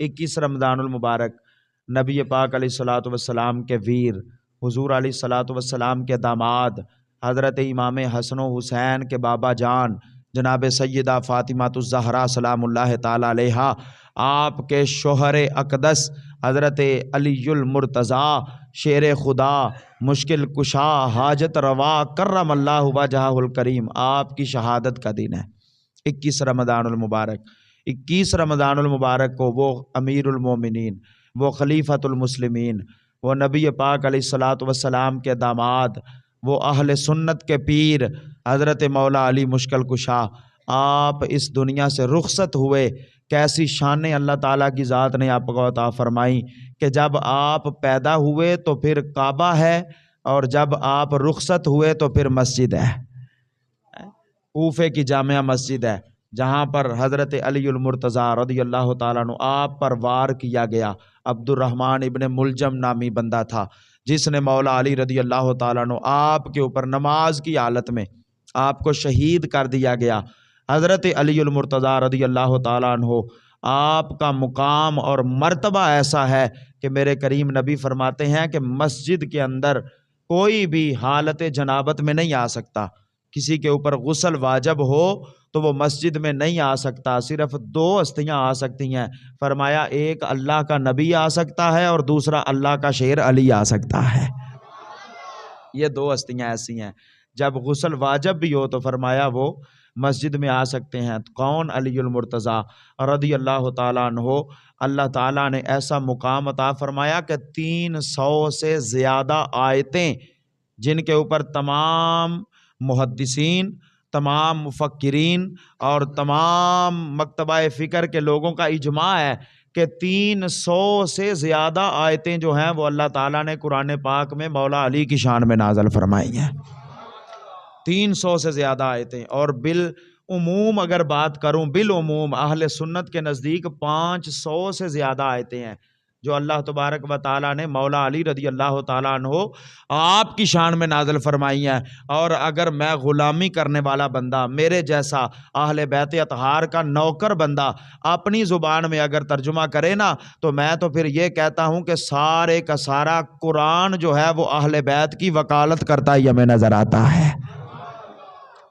21 رمضان المبارک نبی پاک علیہ الصلوۃ والسلام کے ویر، حضور علیہ الصلوۃ والسلام کے داماد، حضرت امام حسن و حسین کے بابا جان جناب سیدہ فاطمہ الزہرا سلام اللہ تعالی علیہا، آپ کے شوہر اقدس حضرت علی المرتضیٰ شیر خدا، مشکل کشا، حاجت روا، کرم اللہ وجہہ الکریم، آپ کی شہادت کا دن ہے 21 رمضان المبارک۔ 21 رمضان المبارک کو وہ امیر المومنین، وہ خلیفۃ المسلمین، وہ نبی پاک علیہ الصلوۃ والسلام کے داماد، وہ اہل سنت کے پیر حضرت مولا علی مشکل کشا، آپ اس دنیا سے رخصت ہوئے۔ کیسی شانیں اللہ تعالیٰ کی ذات نے آپ کو عطا فرمائی کہ جب آپ پیدا ہوئے تو پھر کعبہ ہے، اور جب آپ رخصت ہوئے تو پھر مسجد ہے، کوفے کی جامع مسجد ہے، جہاں پر حضرت علی المرتضیٰ رضی اللہ تعالیٰ عنہ آپ پر وار کیا گیا۔ عبد الرحمن ابن ملجم نامی بندہ تھا جس نے مولا علی رضی اللہ تعالیٰ عنہ آپ کے اوپر نماز کی حالت میں آپ کو شہید کر دیا گیا۔ حضرت علی المرتضیٰ رضی اللہ تعالیٰ عنہ، آپ کا مقام اور مرتبہ ایسا ہے کہ میرے کریم نبی فرماتے ہیں کہ مسجد کے اندر کوئی بھی حالت جنابت میں نہیں آ سکتا۔ کسی کے اوپر غسل واجب ہو تو وہ مسجد میں نہیں آ سکتا، صرف 2 ہستیاں آ سکتی ہیں۔ فرمایا ایک اللہ کا نبی آ سکتا ہے اور دوسرا اللہ کا شیر علی آ سکتا ہے۔ یہ 2 ہستیاں ایسی ہیں، جب غسل واجب بھی ہو تو فرمایا وہ مسجد میں آ سکتے ہیں۔ کون؟ علی المرتضیٰ رضی اللہ تعالیٰ عنہ۔ اللہ تعالیٰ نے ایسا مقام عطا فرمایا کہ 300 سے زیادہ آیتیں، جن کے اوپر تمام محدثین، تمام مفکرین اور تمام مکتبہ فکر کے لوگوں کا اجماع ہے کہ 300 سے زیادہ آیتیں جو ہیں وہ اللہ تعالیٰ نے قرآن پاک میں مولا علی کی شان میں نازل فرمائی ہیں۔ 300 سے زیادہ آیتیں، اور بالعموم اگر بات کروں، بالعموم اہل سنت کے نزدیک 500 سے زیادہ آیتیں ہیں جو اللہ تبارک و تعالیٰ نے مولا علی رضی اللہ تعالیٰ عنہ آپ کی شان میں نازل فرمائی ہیں۔ اور اگر میں غلامی کرنے والا بندہ، میرے جیسا اہل بیت اطہار کا نوکر بندہ اپنی زبان میں اگر ترجمہ کرے نا، تو میں تو پھر یہ کہتا ہوں کہ سارے کا سارا قرآن جو ہے وہ اہل بیت کی وکالت کرتا ہی ہمیں نظر آتا ہے۔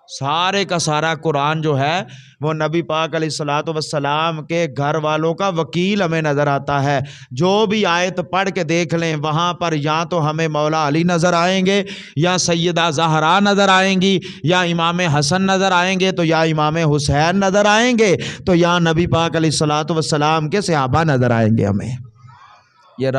سارے کا سارا قرآن جو ہے وہ نبی پاک علیہ الصلوۃ والسلام کے گھر والوں کا وکیل ہمیں نظر آتا ہے۔ جو بھی آیت پڑھ کے دیکھ لیں، وہاں پر یا تو ہمیں مولا علی نظر آئیں گے، یا سیدہ زہرا نظر آئیں گی، یا امام حسن نظر آئیں گے، تو یا امام حسین نظر آئیں گے، تو یا نبی پاک علیہ الصلوۃ والسلام کے صحابہ نظر آئیں گے ہمیں۔ یہ